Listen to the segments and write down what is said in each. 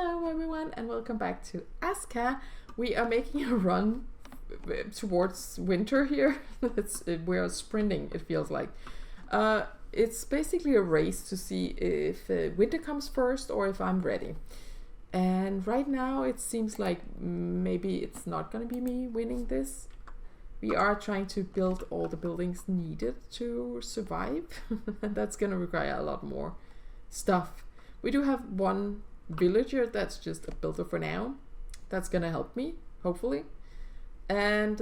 Hello everyone and welcome back to ASKA. We are making a run towards winter here. We are sprinting, it feels like. It's basically a race to see if winter comes first or if I'm ready. And right now it seems like maybe it's not going to be me winning this. We are trying to build all the buildings needed to survive. And that's going to require a lot more stuff. We do have one villager that's just a builder for now. That's gonna help me, hopefully. And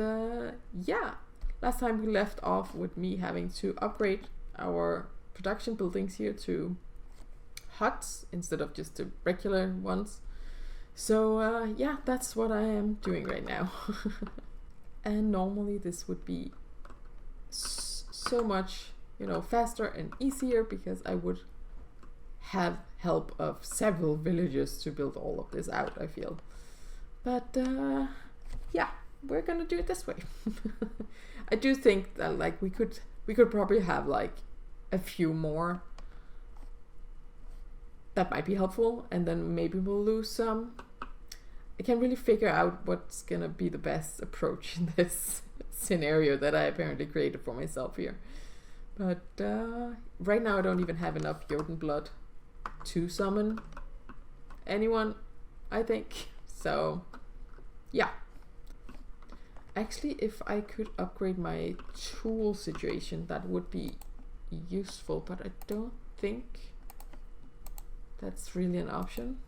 yeah, last time we left off with me having to upgrade our production buildings here to huts instead of just the regular ones. So yeah, that's what I am doing right now. And normally this would be so much, faster and easier because I would have help of several villagers to build all of this out, I feel. But yeah, we're gonna do it this way. I do think that we could probably have a few more. That might be helpful, and then maybe we'll lose some. I can't really figure out what's gonna be the best approach in this scenario that I apparently created for myself here. But right now I don't even have enough Jotun blood to summon anyone, I think. So yeah, actually if I could upgrade my tool situation that would be useful, but I don't think that's really an option.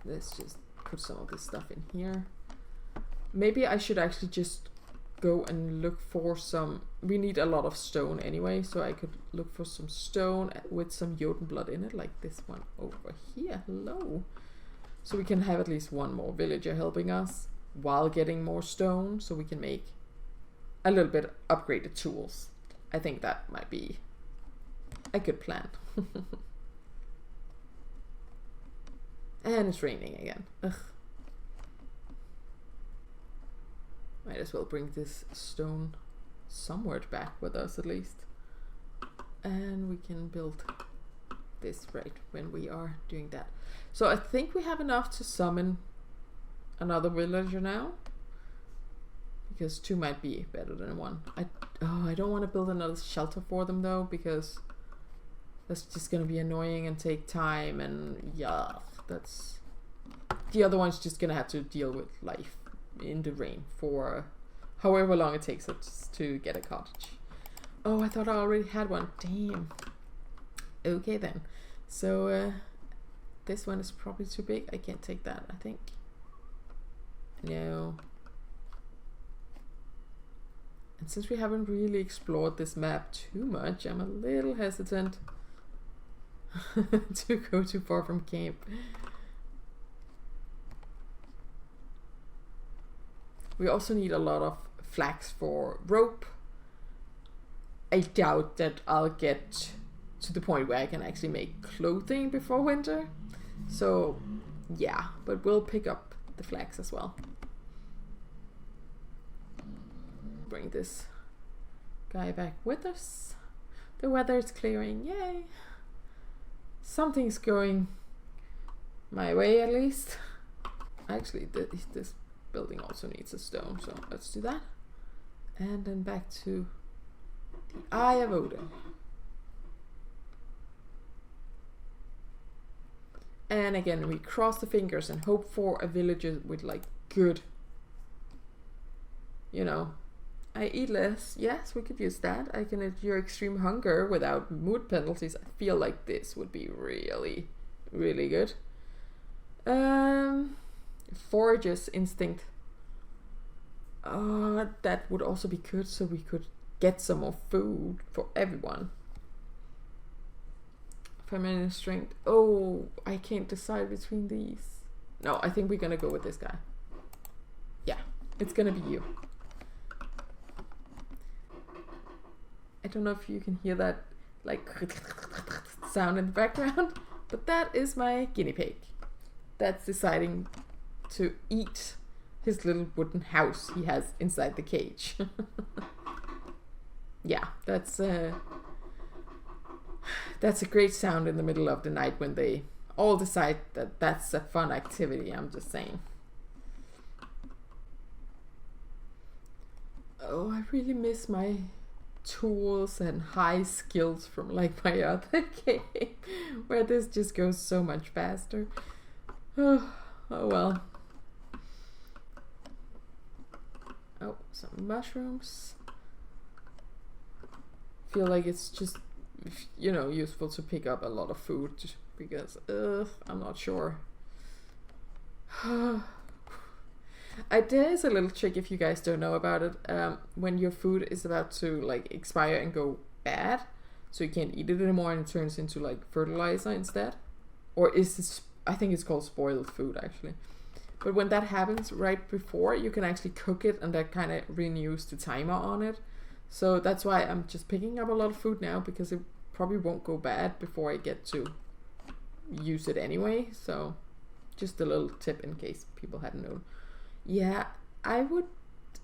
Let's just put some of this stuff in here. Maybe I should actually just go and look for some. We need a lot of stone anyway, so I could look for some stone with some Jotun blood in it, like this one over here. Hello. So we can have at least one more villager helping us while getting more stone, so we can make a little bit upgraded tools. I think that might be a good plan. And it's raining again. Ugh. Might as well bring this stone somewhere back with us at least. And we can build this right when we are doing that. So I think we have enough to summon another villager now. Because 2 might be better than 1. I don't want to build another shelter for them though, because that's just going to be annoying and take time, and yeah, that's... The other one's just going to have to deal with life in the rain for however long it takes us to get a cottage. Oh, I thought I already had one. Damn. Okay then. So this one is probably too big. I can't take that, I think. No. And since we haven't really explored this map too much, I'm a little hesitant to go too far from camp. We also need a lot of flax for rope. I doubt that I'll get to the point where I can actually make clothing before winter. So yeah, but we'll pick up the flax as well. Bring this guy back with us. The weather is clearing, yay! Something's going my way at least. Actually, this building also needs a stone, so let's do that. And then back to the Eye of Odin. And again, we cross the fingers and hope for a villager with good, I eat less. Yes, we could use that. I can endure extreme hunger without mood penalties. I feel like this would be really, really good. Forager's instinct. That would also be good, so we could get some more food for everyone. Feminine strength. Oh, I can't decide between these. No, I think we're gonna go with this guy. Yeah, it's gonna be you. I don't know if you can hear that sound in the background, but that is my guinea pig. That's deciding to eat his little wooden house he has inside the cage. That's a great sound in the middle of the night when they all decide that that's a fun activity. I'm just saying. Oh, I really miss my tools and high skills from like my other game, where this just goes so much faster. Oh well. Oh, some mushrooms. Feel like it's just, you know, useful to pick up a lot of food because I'm not sure. There's a little trick if you guys don't know about it. When your food is about to like expire and go bad, so you can't eat it anymore and it turns into like fertilizer instead, or is this? I think it's called spoiled food actually. But when that happens right before, you can actually cook it and that kind of renews the timer on it. So that's why I'm just picking up a lot of food now, because it probably won't go bad before I get to use it anyway. So just a little tip in case people hadn't known. Yeah, I would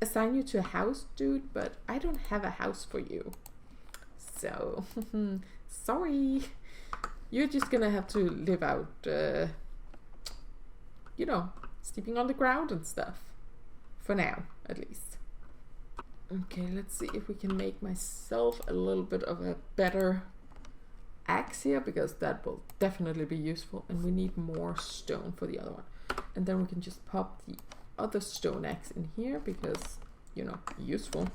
assign you to a house, dude, but I don't have a house for you. So, sorry. You're just gonna have to live out, you know, sleeping on the ground and stuff. For now, at least. Okay, let's see if we can make myself a little bit of a better axe here, because that will definitely be useful. And we need more stone for the other one. And then we can just pop the other stone axe in here because, you know, useful.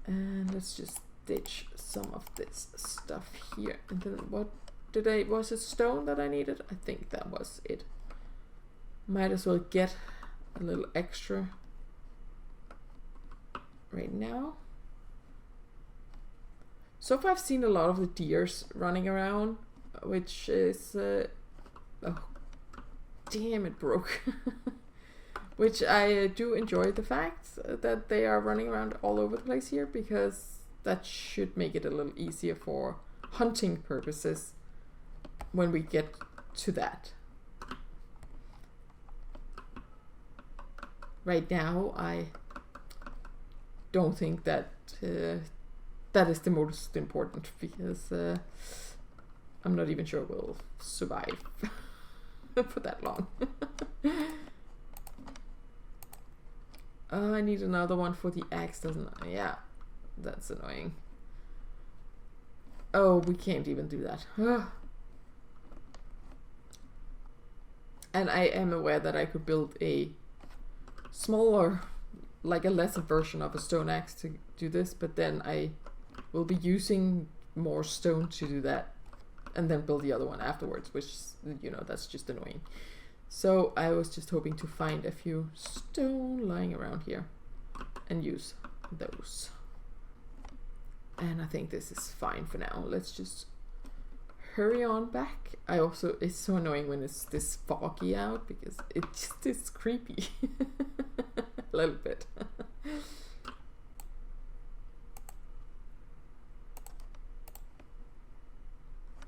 And let's just ditch some of this stuff here. And then what was it stone that I needed? I think that was it. Might as well get a little extra right now. So far I've seen a lot of the deers running around, which is oh damn, it broke. Which I do enjoy the fact that they are running around all over the place here, because that should make it a little easier for hunting purposes when we get to that. Right now, I don't think that that is the most important, because I'm not even sure we'll survive for that long. I need another one for the axe, doesn't I? Yeah, that's annoying. Oh, we can't even do that. And I am aware that I could build a smaller, like a lesser version of a stone axe to do this, but then I will be using more stone to do that and then build the other one afterwards, which, you know, that's just annoying. So I was just hoping to find a few stone lying around here and use those. And I think this is fine for now. Let's just hurry on back. I also, it's so annoying when it's this foggy out, because it just is creepy. A little bit.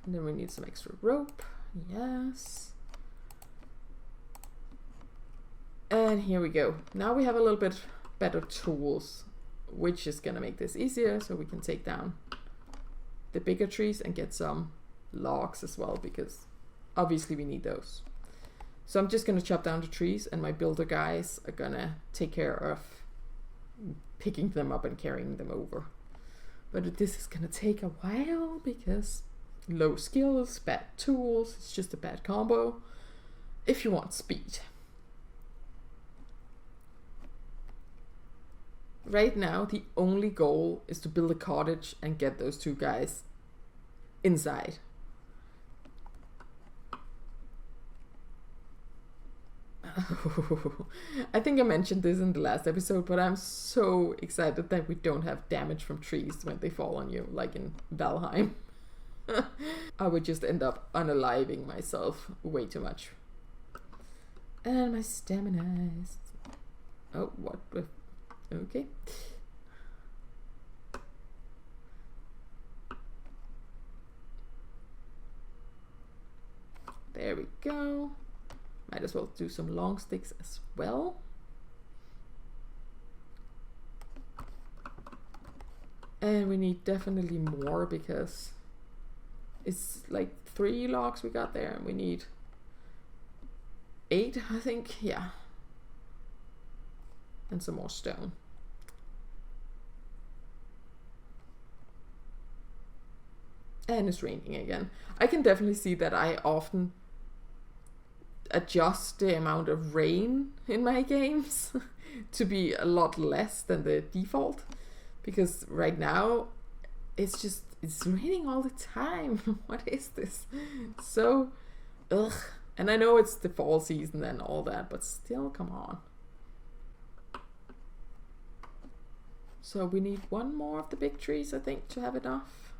And then we need some extra rope. Yes. And here we go. Now we have a little bit better tools, which is gonna make this easier, so we can take down the bigger trees and get some logs as well, because obviously we need those. So I'm just gonna chop down the trees, and my builder guys are gonna take care of picking them up and carrying them over. But this is gonna take a while, because low skills, bad tools, it's just a bad combo if you want speed. Right now, the only goal is to build a cottage and get those two guys inside. I think I mentioned this in the last episode, but I'm so excited that we don't have damage from trees when they fall on you, like in Valheim. I would just end up unaliving myself way too much. And my stamina is... Oh, what? Okay. There we go. Might as well do some long sticks as well. And we need definitely more because it's like 3 logs we got there and we need 8, I think. Yeah. And some more stone. And it's raining again. I can definitely see that I often adjust the amount of rain in my games to be a lot less than the default. Because right now, it's raining all the time. What is this? So, ugh. And I know it's the fall season and all that, but still, come on. So we need 1 more of the big trees, I think, to have enough.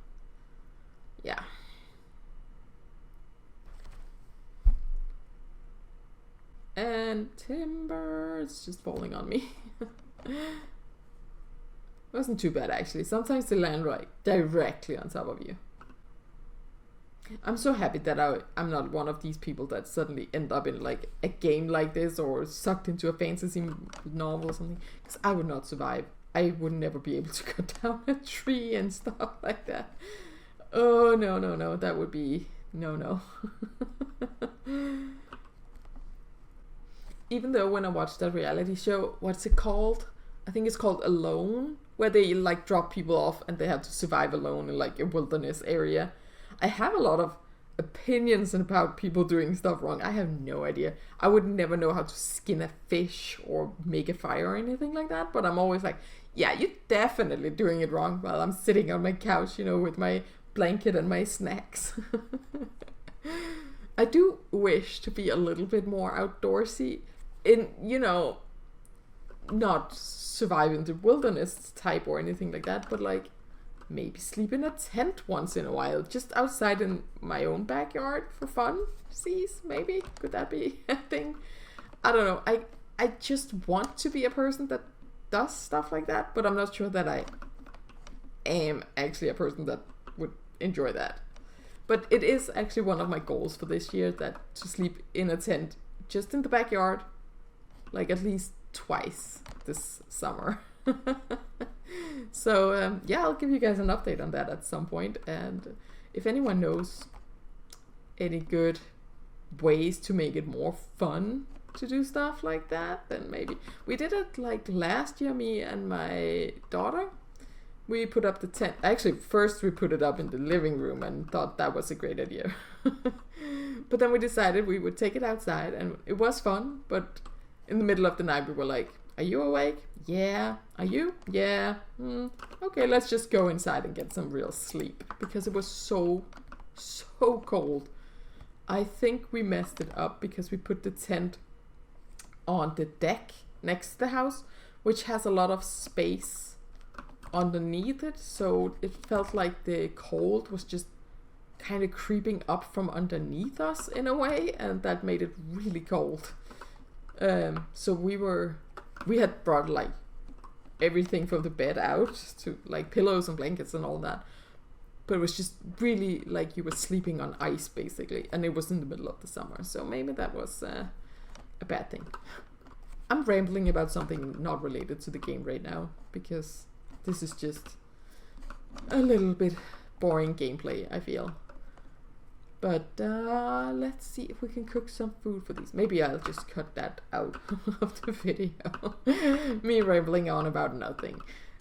Yeah. And timber, it's just falling on me. Wasn't too bad actually. Sometimes they land like directly on top of you. I'm so happy that I'm not one of these people that suddenly end up in like a game like this or sucked into a fantasy novel or something. Because I would not survive. I would never be able to cut down a tree and stuff like that. Oh, no. That would be no. Even though when I watched that reality show, what's it called? I think it's called Alone, where they like drop people off and they have to survive alone in like a wilderness area. I have a lot of opinions about people doing stuff wrong. I have no idea. I would never know how to skin a fish or make a fire or anything like that, but I'm always like, yeah, you're definitely doing it wrong while I'm sitting on my couch, with my blanket and my snacks. I do wish to be a little bit more outdoorsy in, not survive in the wilderness type or anything like that, but like maybe sleep in a tent once in a while, just outside in my own backyard for fun. Maybe could that be a thing? I don't know. I just want to be a person that does stuff like that, but I'm not sure that I am actually a person that would enjoy that. But it is actually one of my goals for this year, that to sleep in a tent just in the backyard, like at least twice this summer. So yeah, I'll give you guys an update on that at some point. And if anyone knows any good ways to make it more fun to do stuff like that, then maybe. We did it like last year, me and my daughter. We put up the tent. Actually, first we put it up in the living room and thought that was a great idea. But then we decided we would take it outside, and it was fun. But in the middle of the night, we were like, are you awake? Yeah. Are you? Yeah. Okay, let's just go inside and get some real sleep. Because it was so cold. I think we messed it up because we put the tent on the deck next to the house, which has a lot of space underneath it, so it felt like the cold was just kind of creeping up from underneath us in a way, and that made it really cold. So we had brought like everything from the bed out, to like pillows and blankets and all that, but it was just really like you were sleeping on ice basically, and it was in the middle of the summer, so maybe that was a bad thing. I'm rambling about something not related to the game right now, because this is just a little bit boring gameplay, I feel. But let's see if we can cook some food for these. Maybe I'll just cut that out of the video. Me rambling on about nothing.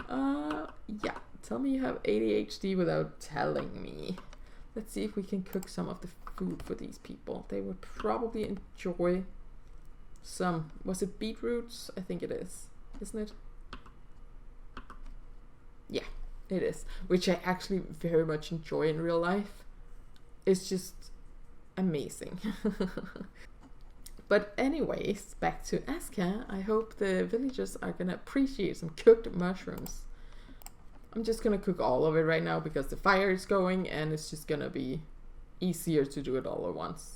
Yeah, tell me you have ADHD without telling me. Let's see if we can cook some of the food for these people. They would probably enjoy some, was it beetroots? I think it is, isn't it? Yeah, it is, which I actually very much enjoy in real life. It's just amazing. But anyways, back to ASKA. I hope the villagers are gonna appreciate some cooked mushrooms. I'm just gonna cook all of it right now because the fire is going, and it's just gonna be easier to do it all at once.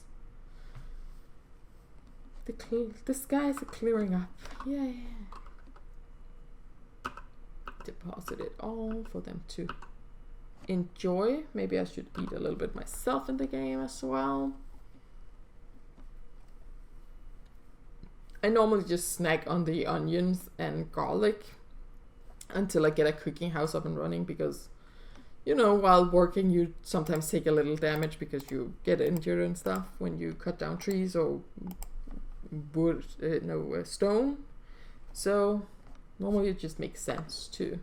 The skies are clearing up. Yay. Deposit it all for them to enjoy. Maybe I should eat a little bit myself in the game as well. I normally just snack on the onions and garlic. until I get a cooking house up and running, because you know, while working you sometimes take a little damage because you get injured and stuff when you cut down trees or wood, stone. So normally it just makes sense to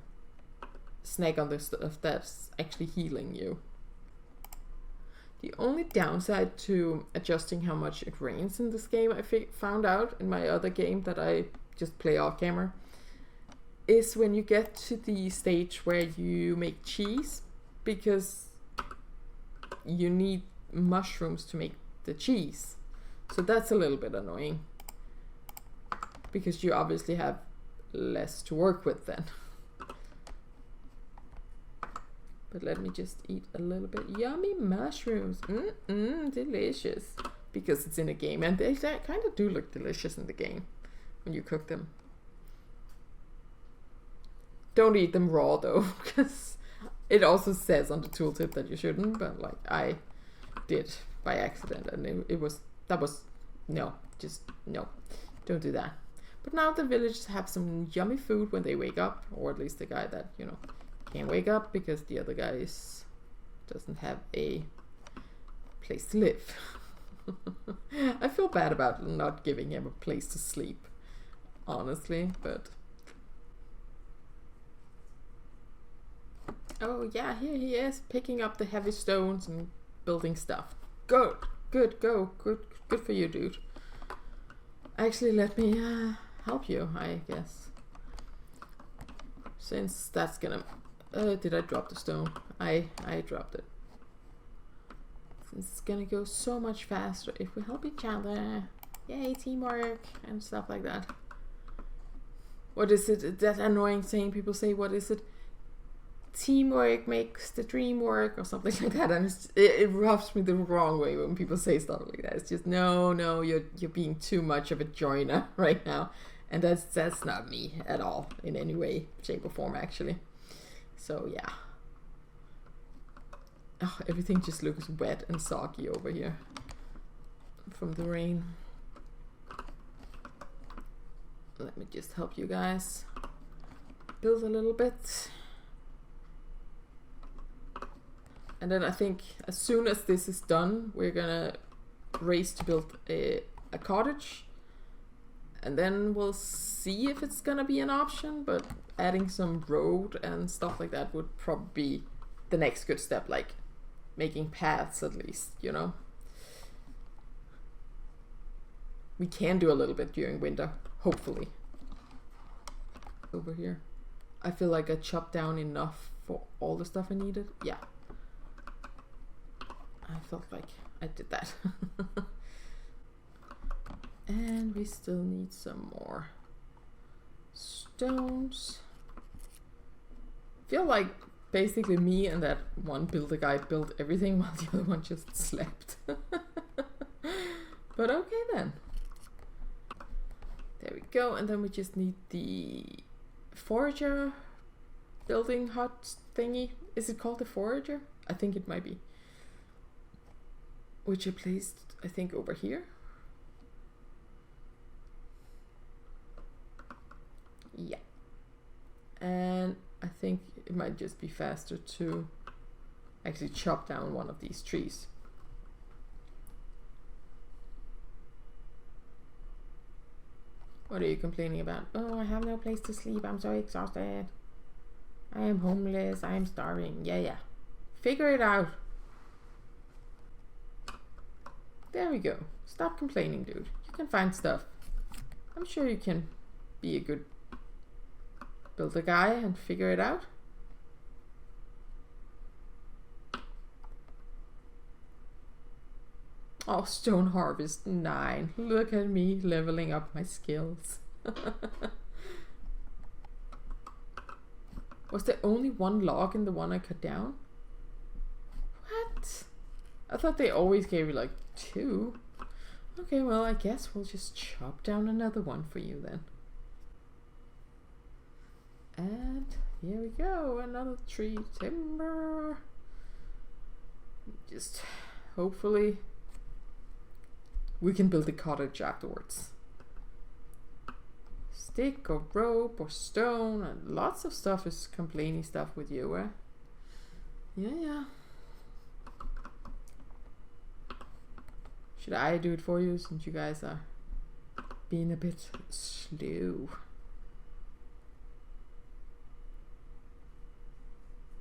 snag on the stuff that's actually healing you. The only downside to adjusting how much it rains in this game, I found out in my other game that I just play off camera, is when you get to the stage where you make cheese, because you need mushrooms to make the cheese. So that's a little bit annoying, because you obviously have less to work with then. But let me just eat a little bit. Yummy mushrooms. Delicious. Because it's in a game. And they kind of do look delicious in the game when you cook them. Don't eat them raw though, because it also says on the tooltip that you shouldn't. But like I did by accident, and no. Don't do that. But now the villagers have some yummy food when they wake up, or at least the guy that, you know, can't wake up because the other guy doesn't have a place to live. I feel bad about not giving him a place to sleep, honestly, but oh yeah, here he is picking up the heavy stones and building stuff. Good for you, dude. Actually, let me help you, I guess, since that's gonna did I drop the stone? I dropped it. It's gonna go so much faster if we help each other. Yay, teamwork and stuff like that. What is it? That annoying saying people say, what is it? Teamwork makes the dream work, or something like that. And it rubs me the wrong way when people say stuff like that. It's just no, you're being too much of a joiner right now, and that's not me at all in any way, shape, or form actually. So yeah. Oh, everything just looks wet and soggy over here from the rain. Let me just help you guys build a little bit. And then I think as soon as this is done, we're gonna race to build a cottage. And then we'll see if it's gonna be an option, but adding some road and stuff like that would probably be the next good step, like making paths at least, you know. We can do a little bit during winter, hopefully. Over here. I feel like I chopped down enough for all the stuff I needed. Yeah. I felt like I did that. And we still need some more stones. Feel like basically me and that one builder guy built everything while the other one just slept. But okay then. There we go. And then we just need the forager building hut thingy. Is it called the forager? I think it might be. Which I placed, I think, over here. Yeah. And I think it might just be faster to actually chop down one of these trees. What are you complaining about? Oh, I have no place to sleep. I'm so exhausted. I am homeless. I am starving. Yeah. Figure it out. There we go. Stop complaining, dude. You can find stuff. I'm sure you can be a good builder guy and figure it out. Oh, stone harvest 9. Look at me leveling up my skills. Was there only one log in the one I cut down? What? I thought they always gave you like 2. Okay, well, I guess we'll just chop down another one for you then. And here we go, another tree timber. Just hopefully we can build a cottage afterwards. stick or rope or stone, and lots of stuff is complaining stuff with you, eh? Yeah. Should I do it for you since you guys are being a bit slow?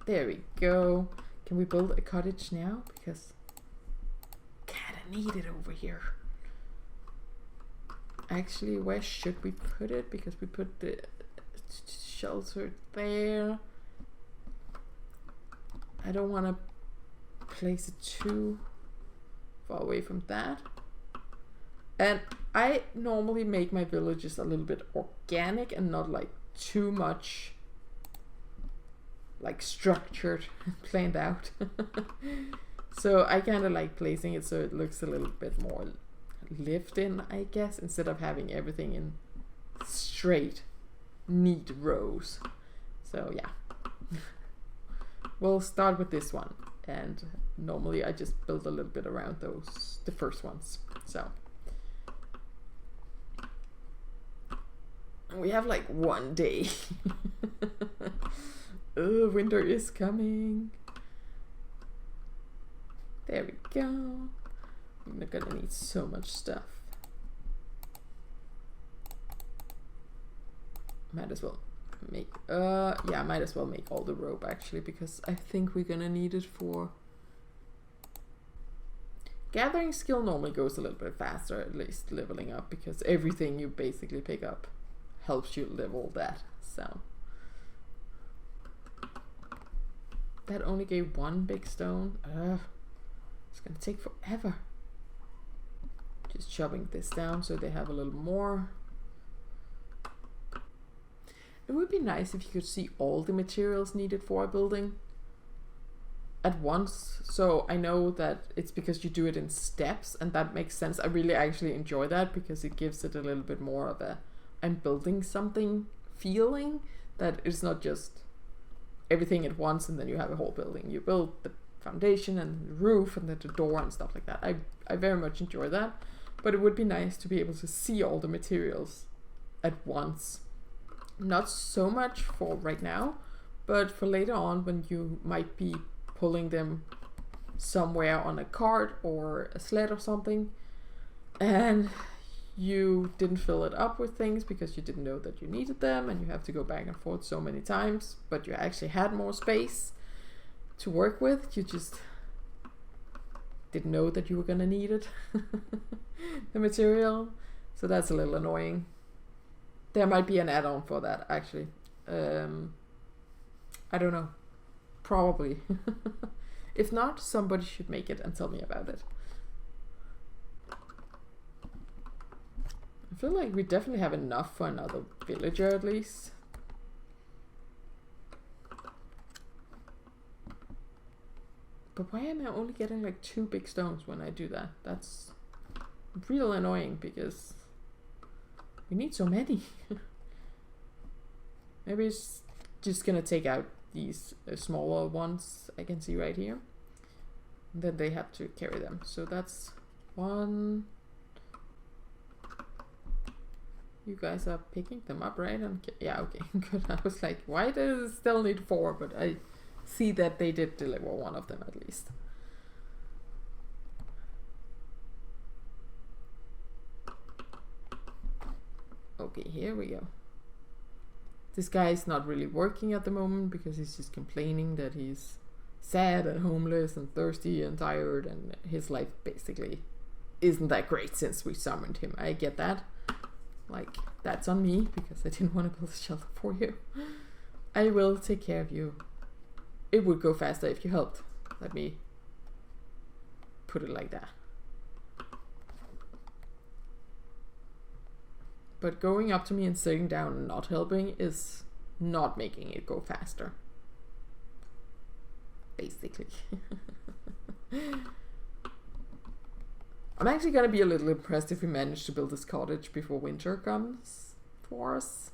There we go. Can we build a cottage now? Because kinda need it over here. Actually, where should we put it? Because we put the shelter there. I don't want to place it too far away from that. And I normally make my villages a little bit organic and not like too much like structured, planned out. So I kind of like placing it so it looks a little bit more lived in, I guess, instead of having everything in straight, neat rows. So yeah. We'll start with this one, and normally I just build a little bit around those, the first ones. So we have like one day. Oh, winter is coming. There we go. We're gonna need so much stuff. Might as well make yeah, might as well make all the rope actually, because I think we're gonna need it for gathering skill. Normally goes a little bit faster, at least leveling up, because everything you basically pick up helps you level that. So that only gave one big stone. It's gonna take forever. Just chopping this down so they have a little more. It would be nice if you could see all the materials needed for a building at once. So I know that it's because you do it in steps, and that makes sense. I really actually enjoy that because it gives it a little bit more of a I'm building something feeling, that it's not just everything at once and then you have a whole building. You build the foundation and the roof and then the door and stuff like that. I very much enjoy that, but it would be nice to be able to see all the materials at once. Not so much for right now, but for later on when you might be pulling them somewhere on a cart or a sled or something, and you didn't fill it up with things because you didn't know that you needed them, and you have to go back and forth so many times, but you actually had more space to work with. You just didn't know that you were gonna need it, the material. So that's a little annoying. There might be an add-on for that actually. I don't know. Probably. If not, somebody should make it and tell me about it. I feel like we definitely have enough for another villager at least. But why am I only getting like 2 big stones when I do that? That's real annoying because we need so many. Maybe it's just gonna take out these smaller ones I can see right here. And then they have to carry them. So that's 1. You guys are picking them up, right? And yeah, okay, good. I was like, why does it still need 4? But I see that they did deliver 1 of them at least. Okay, here we go. This guy is not really working at the moment because he's just complaining that he's sad and homeless and thirsty and tired, and his life basically isn't that great since we summoned him. I get that. Like, that's on me because I didn't want to build a shelter for you. I will take care of you. It would go faster if you helped. Let me put it like that. But going up to me and sitting down and not helping is not making it go faster. Basically. I'm actually gonna be a little impressed if we manage to build this cottage before winter comes for us.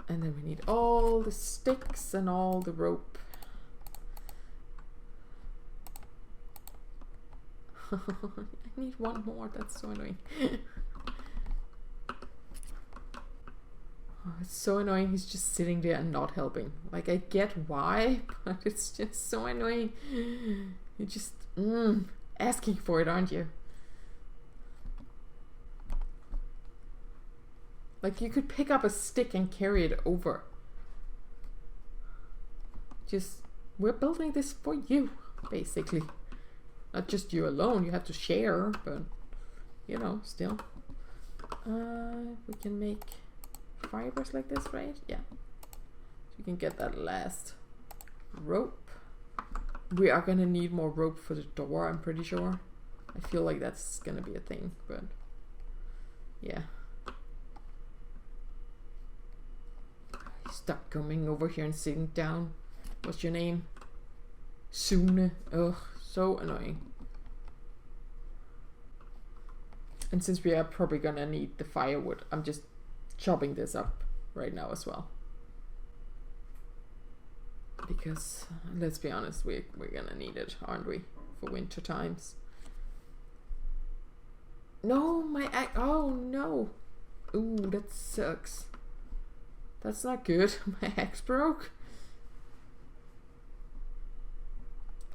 And then we need all the sticks and all the rope. I need one more, that's so annoying. Oh, it's so annoying he's just sitting there and not helping. Like, I get why, but it's just so annoying. You're just asking for it, aren't you? Like, you could pick up a stick and carry it over. Just, we're building this for you, basically. Not just you alone, you have to share, but, you know, still. We can make fibers like this, right? Yeah. So you can get that last rope. We are gonna need more rope for the door, I'm pretty sure. I feel like that's gonna be a thing, but yeah. Stop coming over here and sitting down. What's your name? Sune. Ugh, so annoying. And since we are probably gonna need the firewood, I'm just chopping this up right now as well. Because, let's be honest, we're gonna need it, aren't we? For winter times. No, my axe. Oh no. Ooh, that sucks. That's not good. My axe broke.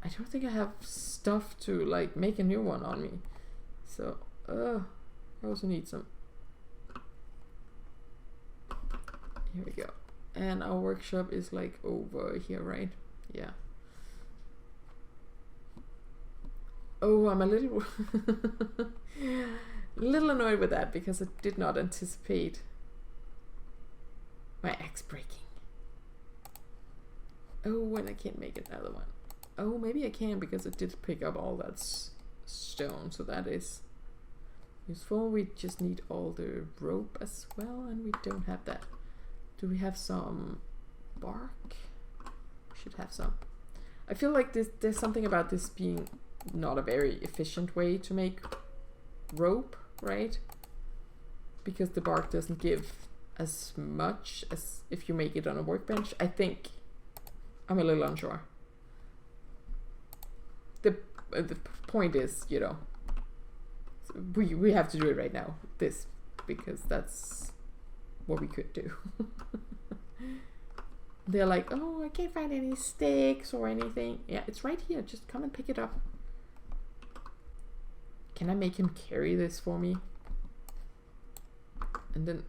I don't think I have stuff to like make a new one on me. So, I also need some. Here we go. And our workshop is like over here, right? Yeah. Oh, I'm a little little annoyed with that because I did not anticipate my axe breaking. Oh, and I can't make another one. Oh, maybe I can because it did pick up all that stone, so that is useful. We just need all the rope as well, and we don't have that. Do we have some bark? We should have some. I feel like there's something about this being not a very efficient way to make rope, right? Because the bark doesn't give as much as if you make it on a workbench. I think. I'm a little unsure. The point is, you know, we have to do it right now. This, because that's what we could do. They're like, oh, I can't find any sticks or anything. Yeah, it's right here. Just come and pick it up. Can I make him carry this for me? And then,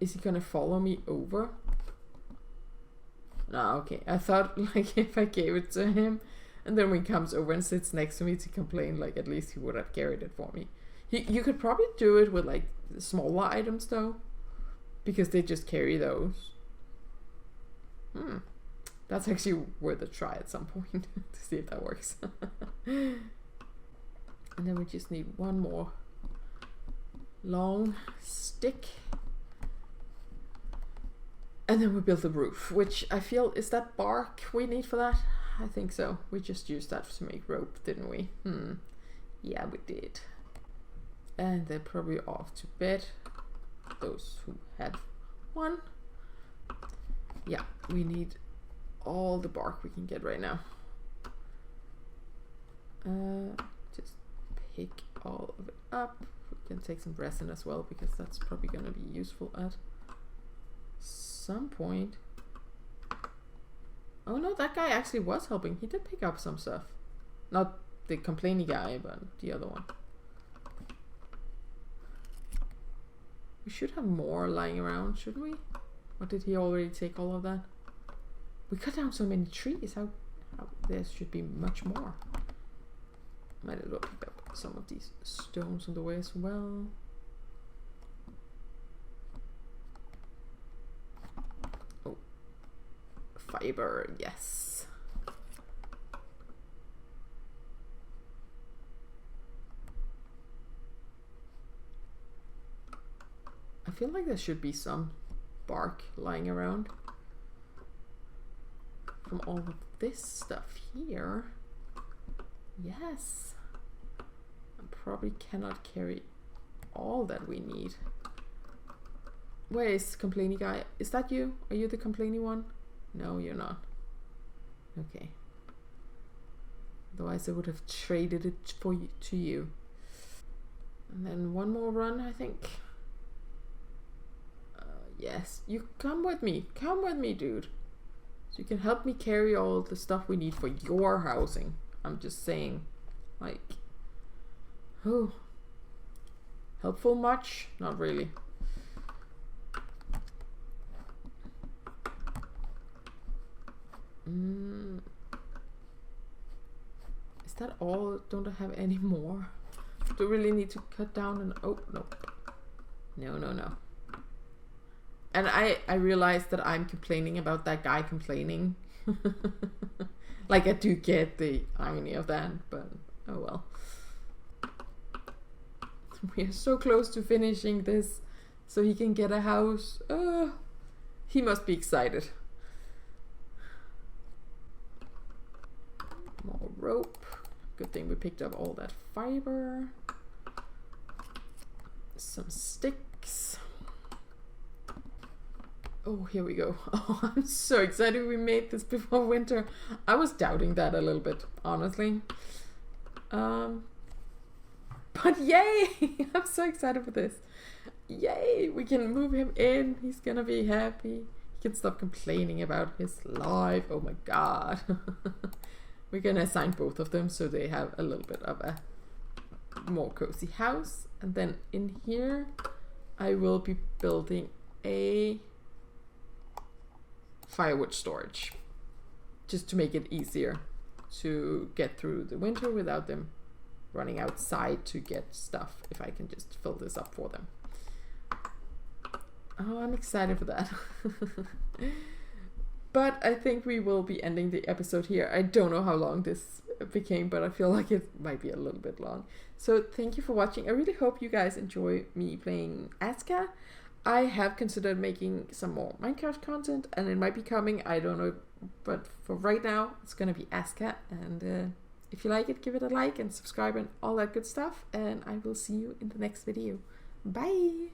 is he gonna follow me over? No, okay. I thought like if I gave it to him and then when he comes over and sits next to me to complain, like at least he would have carried it for me. You could probably do it with like smaller items though, because they just carry those. That's actually worth a try at some point to see if that works. And then we just need one more long stick. And then we build the roof, which I feel, is that bark we need for that? I think so. We just used that to make rope, didn't we? Yeah, we did. And they're probably off to bed. Those who had one. Yeah, we need all the bark we can get right now. Just pick all of it up. We can take some resin as well, because that's probably going to be useful at some point. Oh no, that guy actually was helping. He did pick up some stuff. Not the complaining guy, but the other one. We should have more lying around, shouldn't we? Or did he already take all of that? We cut down so many trees. How there should be much more. Might as well pick up some of these stones on the way as well. Fiber, yes. I feel like there should be some bark lying around from all of this stuff here. Yes. I probably cannot carry all that we need. Where is complaining guy? Is that you? Are you the complaining one? No, you're not. Okay. Otherwise I would have traded it for you, to you. And then one more run, I think. Yes, you come with me. Come with me, dude. So you can help me carry all the stuff we need for your housing. I'm just saying, like, oh, helpful much? Not really. Is that all? Don't I have any more? Do I really need to cut down and oh no. No. And I realized that I'm complaining about that guy complaining. Like I do get the irony of that, but oh well. We are so close to finishing this so he can get a house. He must be excited. More rope. Good thing we picked up all that fiber. Some sticks. Oh, here we go. Oh, I'm so excited we made this before winter. I was doubting that a little bit, honestly. But yay! I'm so excited for this. Yay! We can move him in. He's gonna be happy. He can stop complaining about his life. Oh my god. We're gonna assign both of them so they have a little bit of a more cozy house. And then in here, I will be building a firewood storage. Just to make it easier to get through the winter without them running outside to get stuff, if I can just fill this up for them. Oh, I'm excited for that. But I think we will be ending the episode here. I don't know how long this became, but I feel like it might be a little bit long. So thank you for watching. I really hope you guys enjoy me playing ASKA. I have considered making some more Minecraft content, and it might be coming, I don't know. But for right now, it's gonna be ASKA. And if you like it, give it a like and subscribe and all that good stuff. And I will see you in the next video. Bye!